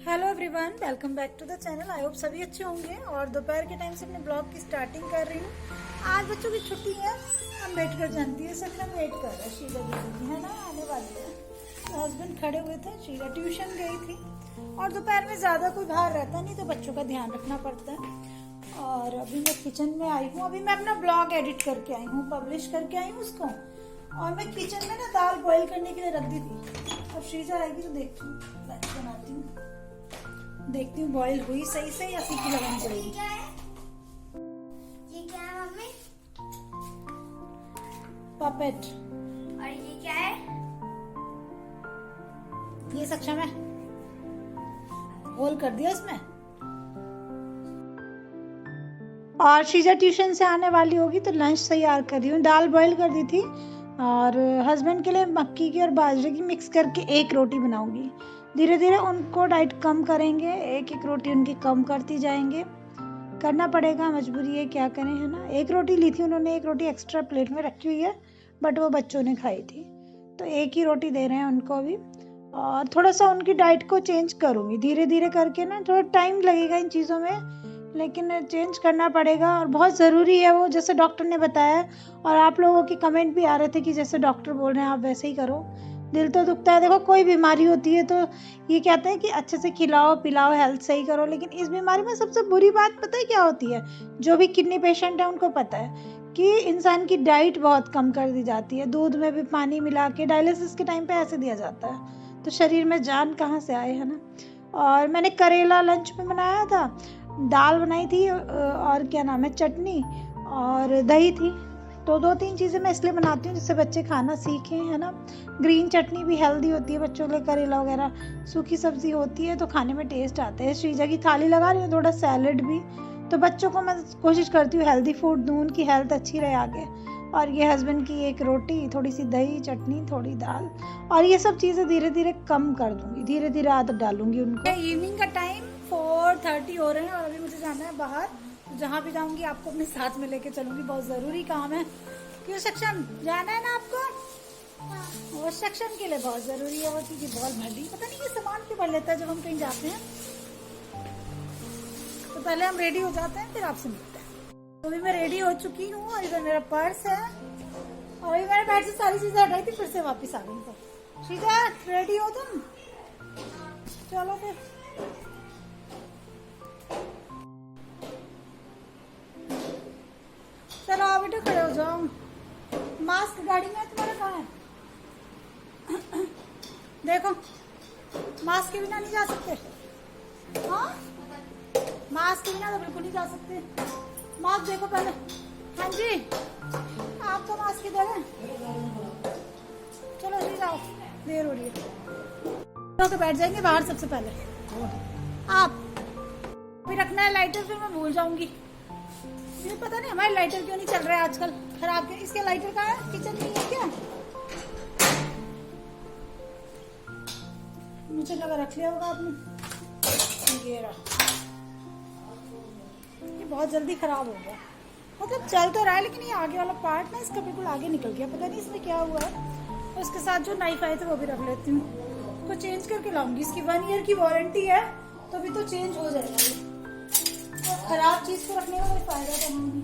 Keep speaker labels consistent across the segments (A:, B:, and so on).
A: Hello everyone, welcome back to the channel. I hope सभी अच्छे होंगे। और दोपहर के टाइम से अपने ब्लॉग की स्टार्टिंग कर रही हूँ। आज बच्चों की छुट्टी है, हम वेट कर जानती है, सब लोग वेट कर रहे हैं। शीला दीदी है ना, आने वाली है। तो हस्बैंड खड़े हुए थे, शीला ट्यूशन गई थी और दोपहर में ज़्यादा कोई बाहर रहता नहीं तो बच्चों का ध्यान रखना पड़ता है। और अभी मैं किचन में आई हूँ, अभी मैं अपना ब्लॉग एडिट करके आई हूँ, पब्लिश करके आई हूँ उसको। और मैं किचन में ना दाल बॉईल करने के लिए रख दी थी। अब शीजा आएगी तो देखती हूँ, बनाती हूँ, देखती हूँ बॉईल हुई सही से या सीटी लगानी पड़ेगी।
B: ये क्या है मम्मी?
A: पपेट।
B: और ये क्या है?
A: ये सक्षम है, होल कर दिया इसमें। और शीजा ट्यूशन से आने वाली होगी तो लंच तैयार कर रही हूँ। दाल बॉईल कर दी थी और हस्बैंड के लिए मक्की की और बाजरे की मिक्स करके एक रोटी बनाऊंगी। धीरे धीरे उनको डाइट कम करेंगे, एक एक रोटी उनकी कम करती जाएंगे। करना पड़ेगा, मजबूरी है, क्या करें, है ना। एक रोटी ली थी उन्होंने, एक रोटी एक्स्ट्रा प्लेट में रखी हुई है बट वो बच्चों ने खाई थी, तो एक ही रोटी दे रहे हैं उनको अभी। और थोड़ा सा उनकी डाइट को चेंज करूँगी धीरे धीरे करके ना। थोड़ा टाइम लगेगा इन चीज़ों में, लेकिन चेंज करना पड़ेगा और बहुत ज़रूरी है वो, जैसे डॉक्टर ने बताया। और आप लोगों की कमेंट भी आ रहे थे कि जैसे डॉक्टर बोल रहे हैं आप वैसे ही करो। दिल तो दुखता है, देखो कोई बीमारी होती है तो ये कहते हैं कि अच्छे से खिलाओ पिलाओ, हेल्थ सही करो। लेकिन इस बीमारी में सबसे बुरी बात पता है क्या होती है? जो भी किडनी पेशेंट है उनको पता है कि इंसान की डाइट बहुत कम कर दी जाती है। दूध में भी पानी मिला के डायलिसिस के टाइम पे ऐसे दिया जाता है, तो शरीर में जान कहाँ से आए, है ना। और मैंने करेला लंच में बनाया था, दाल बनाई थी और क्या नाम है, चटनी और दही थी। तो 2-3 चीज़ें मैं इसलिए बनाती हूँ जिससे बच्चे खाना सीखें, है ना। ग्रीन चटनी भी हेल्दी होती है बच्चों के लिए, करेला वगैरह सूखी सब्जी होती है तो खाने में टेस्ट आता है। श्रीजा की थाली लगा रही हूँ, थोड़ा सैलेड भी। तो बच्चों को मैं कोशिश करती हूँ हेल्दी फूड दूँ, उनकी हेल्थ अच्छी रहे आगे। और ये हस्बैंड की एक रोटी, थोड़ी सी दही, चटनी, थोड़ी दाल। और ये सब चीज़ें धीरे धीरे कम कर दूँगी, धीरे धीरे आदत डालूंगी उनको। इवनिंग का टाइम 4:30 हो रहे हैं और अभी मुझे जाना है बाहर। जहाँ भी जाऊंगी आपको अपने साथ में लेके चलूंगी, बहुत जरूरी काम है। क्यों सक्षम, जाना है ना आपको? वो सक्षम के लिए बहुत जरूरी है वो चीज़, बहुत भली। पता नहीं ये सामान क्यों भर लेता है जब हम कहीं जाते हैं। तो पहले हम रेडी हो जाते हैं फिर आपसे मिलते हैं। तो अभी मैं रेडी हो चुकी हूँ और इधर मेरा पर्स है और अभी मैंने बैठ से सारी चीजें हटाई थी, फिर से वापस आ गई। तो श्रीजा रेडी हो तुम? चलो फिर। चलो आप बेटा खड़े हो जाओ। मास्क गाड़ी में तुम्हारा कहाँ है? देखो मास्क के बिना नहीं जा सकते। हाँ, मास्क के बिना तो बिल्कुल नहीं जा सकते। मास्क देखो पहले। हाँ जी, आपका मास्क किधर है? चलो जी जाओ, देर हो रही है। तो बैठ जाएंगे बाहर सबसे पहले। आप भी रखना है लाइटर, फिर मैं भूल जाऊंगी। मुझे पता नहीं हमारे लाइटर क्यों नहीं चल रहा है आजकल, खराब है। इसके लाइटर का है, किचन में है क्या? मुझे लगा रख लिया होगा आपने। ये बहुत जल्दी खराब हो गया, मतलब चल तो रहा है लेकिन ये आगे वाला पार्ट ना इसका बिल्कुल आगे निकल गया, पता नहीं इसमें क्या हुआ है। उसके साथ जो नाइफ आए थे वो भी रख लेती हूँ, उसको चेंज करके लाऊंगी। इसकी 1 ईयर की वारंटी है तो अभी तो चेंज हो जाएगा। खराब चीज को रखने का कोई फायदा तो नहीं।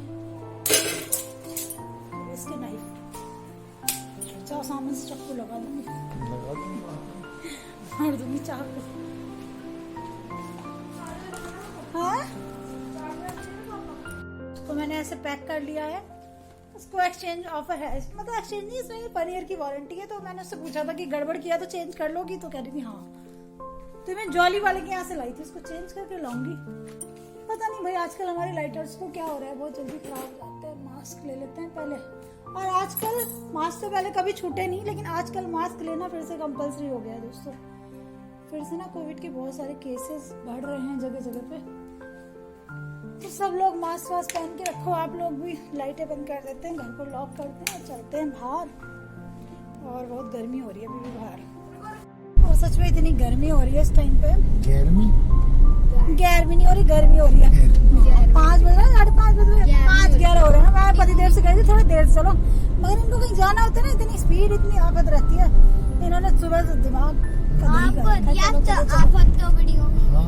A: इसके नाइफ चाहो सामने से चक्कू लगा दूंगी, मार दूंगी चाकू। हाँ, तो मैंने ऐसे पैक कर लिया है। उसको एक्सचेंज ऑफर है, मतलब एक्सचेंज नहीं, इसमें 1 ईयर की वारंटी है। तो मैंने उससे पूछा था कि गड़बड़ किया तो चेंज कर लोगी, तो कह रही थी हाँ। तो मैं जॉली वाले के यहाँ से लाई थी, उसको चेंज करके लाऊंगी। पता नहीं भाई आजकल हमारे लाइटर्स को क्या हो रहा है, बहुत जल्दी खराब हो जाते हैं। मास्क ले लेते हैं पहले, और आजकल मास्क तो पहले कभी छूटे नहीं, लेकिन आजकल मास्क लेना फिर से कंपलसरी हो गया है दोस्तों। फिर से ना कोविड के बहुत सारे केसेस बढ़ रहे हैं जगह जगह पे, तो सब लोग मास्क वास्क पहन के रखो। आप लोग भी लाइटें बंद कर देते हैं, घर को लॉक करते हैं और चलते हैं बाहर। और बहुत गर्मी हो रही है अभी भी बाहर, और सच में इतनी गर्मी हो रही है इस टाइम पे। गर्मी नहीं हो रही, गर्मी हो रही है। 5 बज रहे हैं, 5:30 बजे, 5:11 हो रहे हैं। मैं पति देव से गई थी थोड़ी देर से चलो, मगर इनको कहीं जाना होता है ना, इतनी स्पीड इतनी आफत रहती है। इन्होंने सुबह से दिमाग
B: आपको दिया तो आफत तो बड़ी होगी।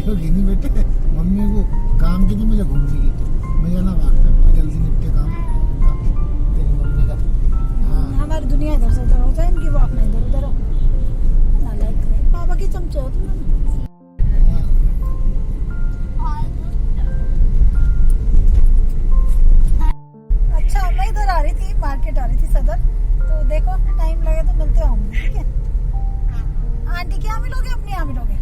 C: तो गिनी बेटे मम्मी को काम की थी, मुझे घूमने की, मुझे ना बात कर जल्दी निपटे काम इनका, तेरी मम्मी का। हाँ
A: हमारी दुनिया इधर से उधर होता है, इनकी वो अपना इधर उधर हो ना। लाइक पापा की चमचे हो तुम। अच्छा मैं इधर आ रही थी, मार्केट आ रही थी सदर, तो देखो टाइम लगे तो मिलते होंगे, ठीक है। आंटी क्या मिलोगे, अपनी यहाँ मिलोगे?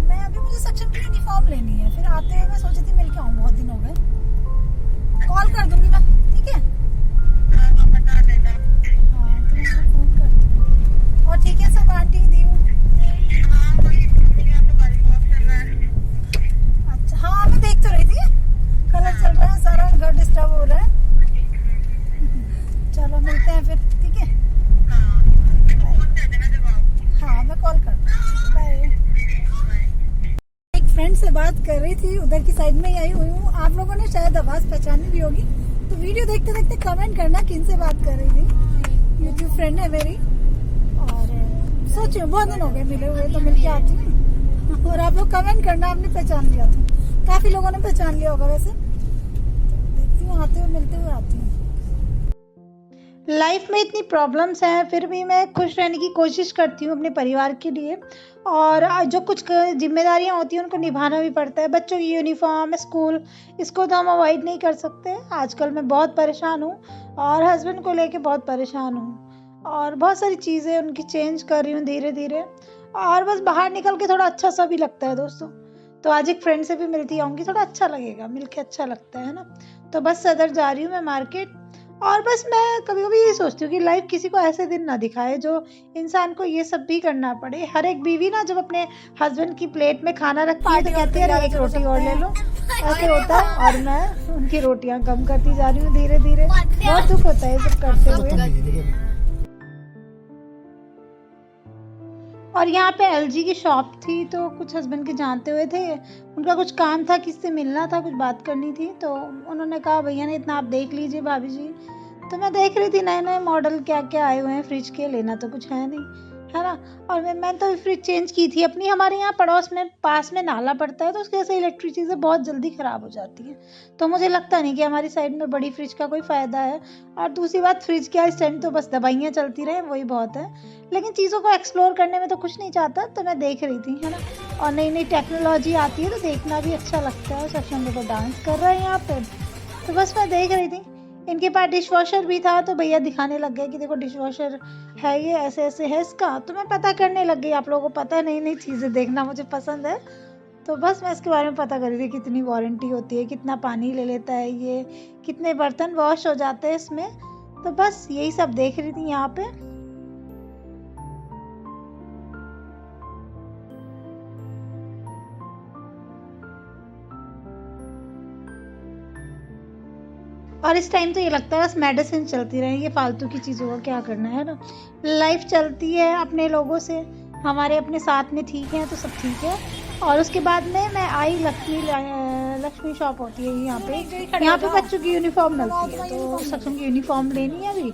A: मैं अभी, मुझे सेक्शन की यूनिफॉर्म लेनी है, फिर आते हुए मैं सोची थी मिल के आऊँ, बहुत दिन हो गए। कॉल कर दूंगी मैं, ठीक है। हाँ तो मैं फोन करती हूँ। और ठीक है सब आंटी दी हूँ। अच्छा हाँ मैं देख तो रही थी, कलर चल रहा है सारा, घर डिस्टर्ब हो रहा है। चलो मिलते हैं फिर, ठीक है। हाँ मैं कॉल करती हूँ, बाय। एक फ्रेंड से बात कर रही थी, उधर की साइड में ही आई हुई हूँ। आप लोगों ने शायद आवाज पहचानी भी होगी, तो वीडियो देखते देखते कमेंट करना किन से बात कर रही थी। यूट्यूब फ्रेंड है मेरी, और सोची बहुत दिन हो गए मिले हुए, तो मिलके आती हूँ। और आप लोग कमेंट करना आपने पहचान लिया तो, काफी लोगों ने पहचान लिया होगा वैसे। देखती हूँ, आते हुए मिलते हुए आती हूँ। लाइफ में इतनी प्रॉब्लम्स हैं, फिर भी मैं खुश रहने की कोशिश करती हूँ अपने परिवार के लिए। और जो कुछ जिम्मेदारियाँ होती हैं उनको निभाना भी पड़ता है। बच्चों की यूनिफॉर्म, स्कूल, इसको तो हम अवॉइड नहीं कर सकते। आजकल मैं बहुत परेशान हूँ, और हस्बैंड को लेके बहुत परेशान हूँ, और बहुत सारी चीज़ें उनकी चेंज कर रही हूँ धीरे धीरे। और बस बाहर निकल के थोड़ा अच्छा सा भी लगता है दोस्तों। तो आज एक फ्रेंड से भी मिलती आऊँगी, थोड़ा अच्छा लगेगा, मिल के अच्छा लगता है ना। तो बस सदर जा रही हूँ मैं मार्केट। और बस मैं कभी कभी ये सोचती हूँ कि लाइफ किसी को ऐसे दिन ना दिखाए जो इंसान को ये सब भी करना पड़े। हर एक बीवी ना जब अपने हस्बैंड की प्लेट में खाना रखती है तो कहती है अरे एक रोटी और ले लो, ऐसे होता है। और मैं उनकी रोटियां कम करती जा रही हूँ धीरे धीरे। बहुत दुख होता है ये सब करते हुए। और यहाँ पे एलजी की शॉप थी, तो कुछ हस्बैंड के जानते हुए थे, उनका कुछ काम था, किससे मिलना था, कुछ बात करनी थी, तो उन्होंने कहा भैया ने इतना आप देख लीजिए भाभी जी। तो मैं देख रही थी नए नए मॉडल क्या क्या आए हुए हैं फ्रिज के, लेना तो कुछ है नहीं, है ना। और मैंने तो फ्रिज चेंज की थी अपनी। हमारे यहाँ पड़ोस में पास में नाला पड़ता है, तो उसकी वजह से इलेक्ट्रिक चीज़ें बहुत जल्दी ख़राब हो जाती हैं। तो मुझे लगता नहीं कि हमारी साइड में बड़ी फ्रिज का कोई फ़ायदा है। और दूसरी बात, फ्रिज क्या इस टाइम तो बस दवाइयाँ चलती रहे वही बहुत है, लेकिन चीज़ों को एक्सप्लोर करने में तो कुछ नहीं चाहता। तो मैं देख रही थी, है ना। और नई नई टेक्नोलॉजी आती है तो देखना भी अच्छा लगता है। सक्षम देखो डांस कर रहा है यहाँ पे, तो बस मैं देख रही थी। इनके पास डिश वॉशर भी था, तो भैया दिखाने लग गए कि देखो डिश वॉशर है, ये ऐसे ऐसे है इसका। तो मैं पता करने लग गई। आप लोगों को पता है नई नई चीज़ें देखना मुझे पसंद है, तो बस मैं इसके बारे में पता कर रही थी कितनी वारंटी होती है, कितना पानी ले लेता है ये, कितने बर्तन वॉश हो जाते हैं इसमें। तो बस यही सब देख रही थी यहाँ पे। और इस टाइम तो ये लगता है बस मेडिसिन चलती रहे, ये फालतू की चीज़ों का क्या करना है ना। लाइफ चलती है अपने लोगों से, हमारे अपने साथ में ठीक है तो सब ठीक है। और उसके बाद में मैं आई लक्ष्मी शॉप होती है यहाँ पे बच्चों की यूनिफॉर्म मिलती है, तो सक्षम की यूनिफॉर्म लेनी है अभी।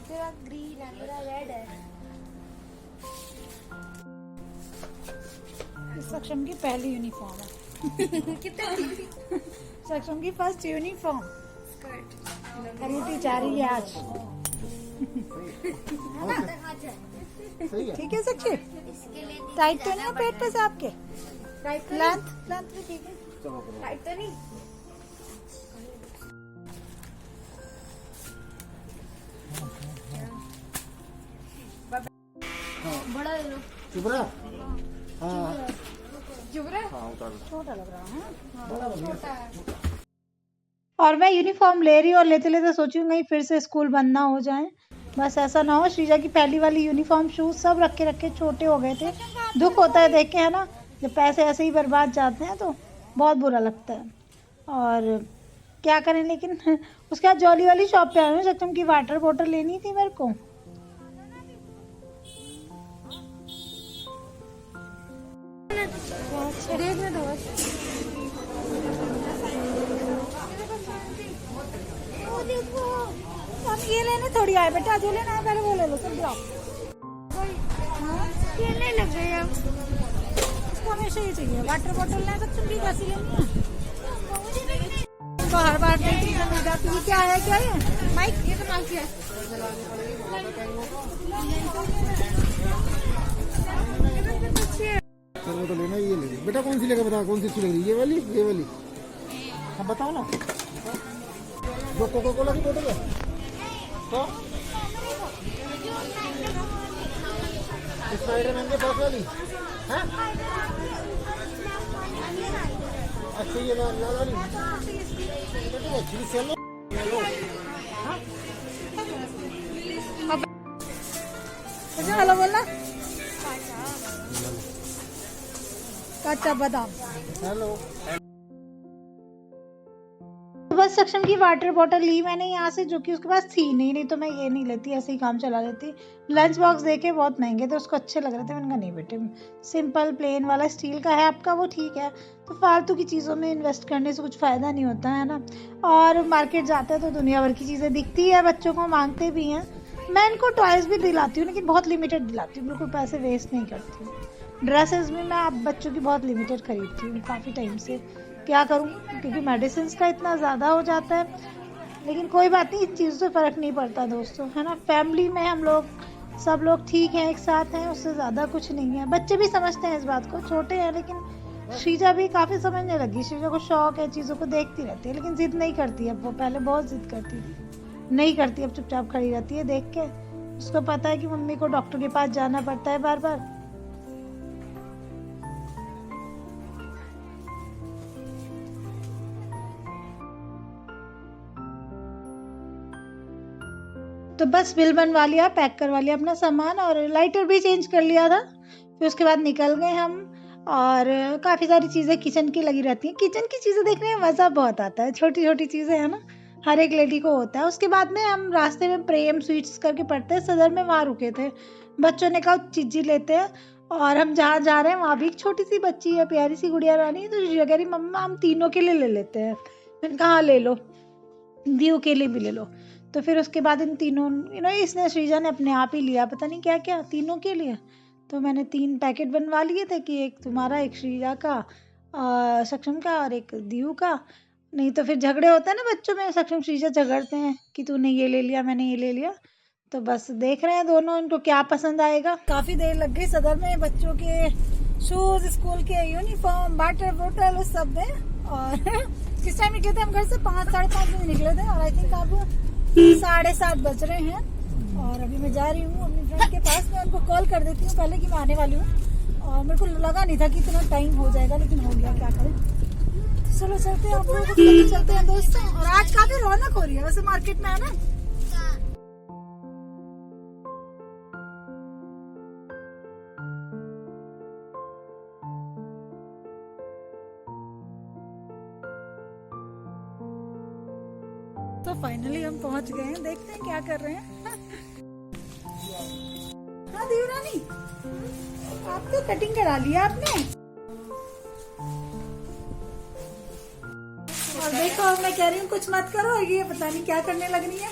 A: सक्षम की पहली यूनिफॉर्म है। सक्षम की फर्स्ट यूनिफॉर्म खरीदी जा रही है आज। ठीक है सच्ची, टाइट तो नहीं है पेट पे से आपके? लेंथ भी ठीक है, टाइट तो नहीं।
B: बड़ा ले लो।
C: चुप रहा।
A: छोटा लग रहा है। और मैं यूनिफॉर्म ले रही हूँ और लेते लेते सोचूं कहीं फिर से स्कूल बंद ना हो जाए। बस ऐसा ना हो। श्रीजा की पहली वाली यूनिफॉर्म, शूज सब रखे छोटे हो गए थे। दुख होता है देख के, है ना, जब पैसे ऐसे ही बर्बाद जाते हैं तो बहुत बुरा लगता है। और क्या करें, लेकिन उसके बाद जॉली वाली शॉप पे आए हैं। सक्षम की वाटर बोतल लेनी थी मेरे को। देखने दो देखो, हम ये लेने थोड़ी आए बेटा, जो लेना है पहले वो ले लो, सब जाओ।
B: खेलने लग गए अब।
A: इसको हमेशा ये चाहिए। वाटर बोतल लें तो तुम भी कैसी लेनी है? तो हर बार टेंशन हो जाती है। क्या है क्या है माइक? ये तो माइक है।
C: चलो तो लेना, ये ले बेटा। कौन सी लेगा बता, कौन सी अच्छी लग रही है? ये वाली, ये वाली? हाँ बताओ ना। जो कोका कोला की बोतल है तो स्पाइडरमैन के पास वाली है। अच्छा ये लाल वाली एक्चुअली चलो।
A: हेलो बोलना। कच्चा बादाम।
C: हेलो।
A: बस सक्षम की वाटर बॉटल ली मैंने यहाँ से, जो कि उसके पास थी नहीं तो मैं ये नहीं लेती, ऐसे ही काम चला लेती। लंच बॉक्स देखे बहुत महंगे थे, उसको अच्छे लग रहे थे। मैंने कहा नहीं बेटे, सिंपल प्लेन वाला स्टील का है आपका, वो ठीक है। तो फालतू की चीज़ों में इन्वेस्ट करने से कुछ फ़ायदा नहीं होता है ना। और मार्केट जाते हैं तो दुनिया भर की चीज़ें दिखती है, बच्चों को मांगते भी हैं। मैं इनको टॉयज़ भी दिलाती हूँ, लेकिन बहुत लिमिटेड दिलाती हूँ, बिल्कुल पैसे वेस्ट नहीं करती हूँ। ड्रेसेस भी मैं अब बच्चों की बहुत लिमिटेड खरीदती हूँ काफ़ी टाइम से। क्या करूँ, क्योंकि मेडिसिन का इतना ज़्यादा हो जाता है। लेकिन कोई बात नहीं, इस चीज़ से फ़र्क नहीं पड़ता दोस्तों, है ना। फैमिली में हम लोग सब लोग ठीक हैं, एक साथ हैं, उससे ज़्यादा कुछ नहीं है। बच्चे भी समझते हैं इस बात को, छोटे हैं, लेकिन श्रीजा भी काफ़ी समझने लगी। श्रीजा को शौक है, चीज़ों को देखती रहती है, लेकिन ज़िद नहीं करती है। वो पहले बहुत ज़िद करती थी, नहीं करती, अब चुपचाप खड़ी रहती है देख के। उसको पता है कि मम्मी को डॉक्टर के पास जाना पड़ता है बार बार। तो बस बिल बनवा लिया, पैक करवा लिया अपना सामान, और लाइटर भी चेंज कर लिया था। फिर उसके बाद निकल गए हम। और काफ़ी सारी चीज़ें किचन की लगी रहती हैं। किचन की चीज़ें देखने में मज़ा बहुत आता है, छोटी छोटी चीज़ें है ना, हर एक लेडी को होता है। उसके बाद में हम रास्ते में प्रेम स्वीट्स करके पड़ते हैं सदर में, वहाँ रुके थे। बच्चों ने कहा चिज्जी लेते हैं, और हम जहाँ जा रहे हैं वहाँ भी एक छोटी सी बच्ची है, प्यारी सी गुड़िया रानी। तो ये कह रही मम्मा हम तीनों के लिए ले लेते हैं। मैंने कहा हाँ ले लो, दीव के लिए भी ले लो। तो फिर उसके बाद इन तीनों इसने श्रीजा ने अपने आप ही लिया, पता नहीं क्या क्या, तीनों के लिए। तो मैंने 3 पैकेट बनवा लिए थे कि एक तुम्हारा, एक श्रीजा का, सक्षम का, और एक दीव का। नहीं तो फिर झगड़े होते हैं ना बच्चों में, सक्षम श्रीजा झगड़ते हैं कि तूने ये ले लिया, मैंने ये ले लिया। तो बस देख रहे हैं दोनों इनको क्या पसंद आएगा। काफ़ी देर लग गई सदर में, बच्चों के शूज़, स्कूल के यूनिफॉर्म, वाटर बोतल, उस सब में। और किस टाइम निकले थे हम घर से? 5 साढ़े 5 बजे निकले थे, और आई थिंक अब 7:30 बज रहे हैं। और अभी मैं जा रही हूँ अपनी फ्रेंड के पास। मैं उनको कॉल कर देती हूँ पहले कि मैं आने वाली हूँ। और मेरे को लगा नहीं था कि इतना टाइम हो जाएगा, लेकिन हो गया, क्या करें। चलो चलते हैं, आप लोगों को लेके चलते हैं दोस्तों। और आज काफी रौनक हो रही है वैसे मार्केट में, है ना। तो फाइनली हम पहुंच गए हैं, देखते हैं क्या कर रहे हैं। हाँ देवरानी, आप तो कटिंग करा लिया आपने। और देखो मैं कह रही हूँ कुछ मत करो, ये पता नहीं क्या करने लग रही है।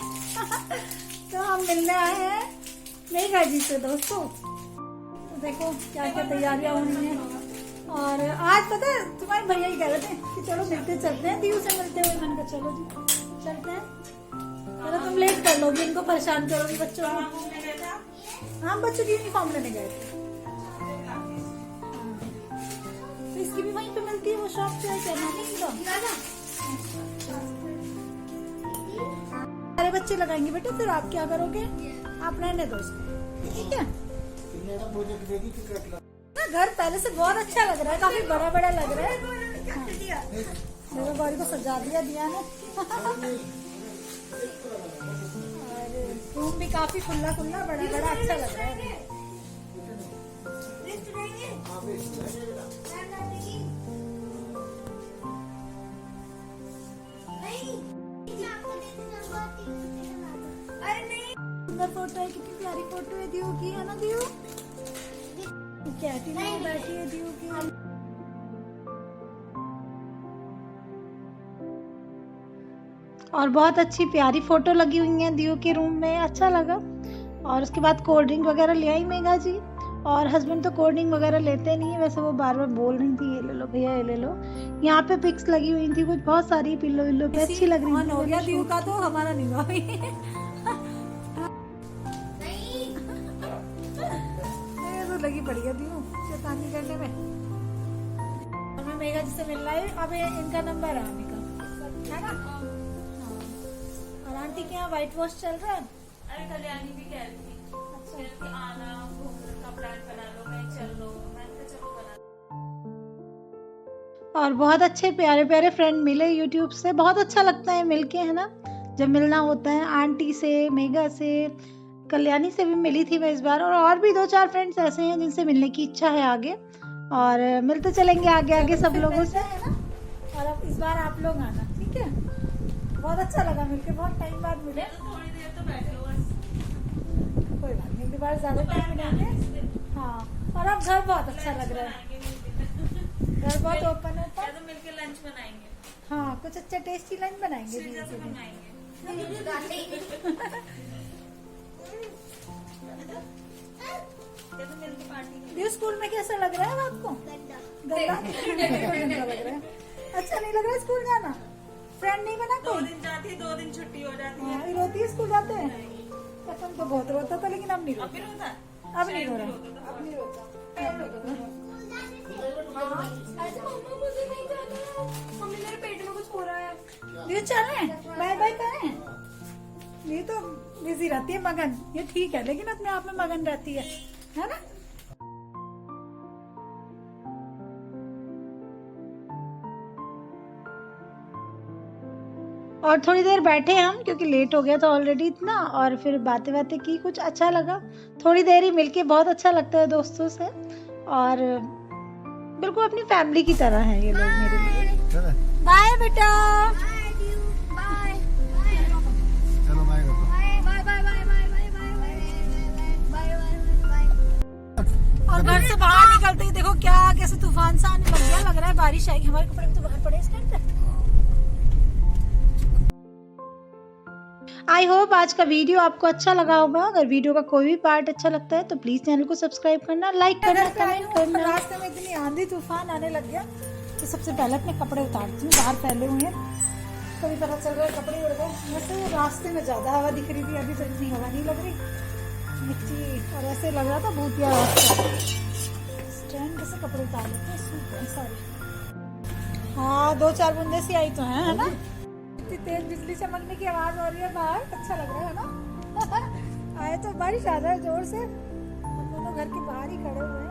A: तो हम मिलने आए हैं मेघा जी से दोस्तों। तो देखो क्या क्या तैयारियां हो रही हैं। और आज पता है तुम्हारे भैया ही कह रहे थे कि चलो मिलते चलते हैं, दीव से मिलते हुए। मैंने कहा चलो जी चलते हैं। चलो तुम लेट कर लोगी, इनको परेशान करोगी बच्चों को। हाँ बच्चों की यूनिफॉर्म लेने गए थे। तो इसकी भी वहीं पे मिलती है वो शॉप से, क्या नाम है? सारे बच्चे लगाएंगे बेटे, फिर आप क्या करोगे? आप रहने दो उसको, ठीक है। घर पहले से बहुत अच्छा लग रहा है, काफी बड़ा बड़ा लग रहा है। मेरे गौरी को सजा दिया ने। और रूम भी काफी खुला खुला, बड़ा बड़ा, अच्छा लग रहा है। सुंदर फोटो है, कितनी प्यारी फोटो है दीव की, है ना दीव? कैटी में बैठी है दीव की। और बहुत अच्छी प्यारी फोटो लगी हुई है दीव के रूम में, अच्छा लगा। और उसके बाद कोल्ड ड्रिंक वगैरह ले आई मेघा जी। और हस्बैंड तो कोल्ड ड्रिंक वगैरह लेते नहीं है, वैसे वो बार बार बोल रही थी ये ले लो भैया ये ले लो। यहाँ पे पिक्स लगी हुई थी कुछ बहुत सारी, पिल्लो विल्लो पे अच्छी लग रही थी।
D: हो गया दीव का, तो हमारा नहीं हुआ अभी। ये तो लगी पड़ी है दीव शैतानी करने में। हमें मेघा जी से मिलना है, अब इनका नंबर है आने का, है ना? हाँ। और आंटी के यहाँ व्हाइट वॉश चल रहा है।
E: अरे कल्याणी भी कह रही थी कि आना घूमने का प्लान बना लो, मैं चल लो, मैंने कहा चलो बना।
A: और बहुत अच्छे प्यारे प्यारे फ्रेंड मिले यूट्यूब से, बहुत अच्छा लगता है मिलके, है ना? जब मिलना होता है। आंटी से, मेघा से, कल्याणी से भी मिली थी मैं इस बार, और भी 2-4 फ्रेंड्स ऐसे हैं जिनसे मिलने की इच्छा है आगे, और मिलते चलेंगे आगे आगे सब लोगों से,
D: है ना? और अब इस बार आप लोग आना, ठीक है? बहुत अच्छा लगा मिलके, बहुत टाइम बाद मिले।
E: थोड़ी देर तो बैठे लो बस,
D: कोई बात नहीं, अगली बार ज्यादा टाइम मिलेंगे। हाँ, और अब घर बहुत अच्छा लग रहा है, घर बहुत ओपन
E: या
D: ओपन।
E: तो मिलके लंच बनाएंगे,
D: हाँ, कुछ अच्छा टेस्टी लंच बनाएंगे दीदी
E: जैसे
D: के लिए।
E: बनाएंगे। या तो मिलके पार्टी।
D: दीदी स्कूल में कैसा लग रहा है आपको? गंदा गंदा लग रहा है। अच्छा नहीं लग रहा है स्कूल जाना? फ्रेंड नहीं बना
E: 2
D: कोई?
E: दिन जाती है, 2 दिन छुट्टी हो जाती है।
D: हाँ, ये रोती है स्कूल जाते हैं? कसम तो बहुत रोता था, लेकिन अब नहीं
E: अब भी
D: रोता।
E: रोता
D: अब नहीं रो रहा, अब नहीं रोता, अब नहीं रोता।
B: मम्मी मेरे पेट में कुछ हो रहा है।
D: ये चलें, बाय बाय करें। ये तो बिजी रहती है, मगन। ये ठीक है, लेकिन अपने आप में मगन रहती है ना?
A: और थोड़ी देर बैठे हम क्योंकि लेट हो गया था ऑलरेडी इतना, और फिर बातें बातें की, कुछ अच्छा लगा। थोड़ी देर ही मिलके बहुत अच्छा लगता है दोस्तों से, और बिल्कुल अपनी फैमिली की तरह है ये लोग मेरे लिए।
C: चलो
D: बाय बेटा।
B: बाय दीव, बाय
C: चलो बाय करो।
B: Bye bye bye bye bye bye bye bye bye.
D: और घर से बाहर निकलते ही देखो क्या कैसे तूफान सा आने लग गया, लग रहा है बारिश आएगी। हमारे कपड़े भी तो बाहर पड़े इस टाइम पे।
A: आई होप आज का वीडियो आपको अच्छा लगा होगा। अगर वीडियो का कोई भी पार्ट अच्छा लगता है तो प्लीज चैनल को सब्सक्राइब करना, लाइक करना, कमेंट करना।
D: रास्ते में इतनी आंधी तूफान आने लग गया तो सबसे पहले अपने कपड़े उतारती हूँ, बाहर फैले हुए हैं, कभी पता चल रहा है कपड़े उड़ गए। वैसे रास्ते में ज्यादा हवा दिख रही थी, अभी तो इतनी हवा नहीं लग रही, मिट्टी, और ऐसे लग रहा था भूतिया रास्ता। स्टैंड से कपड़े उतार लेते हैं सारे। हाँ, 2-4 बूंदे सी आई तो है ना? इतनी तेज बिजली चमकने की आवाज हो रही है बाहर, अच्छा लग रहा है ना? आए तो बारिश आ रहा है जोर से, हम दोनों घर के बाहर ही खड़े हुए हैं।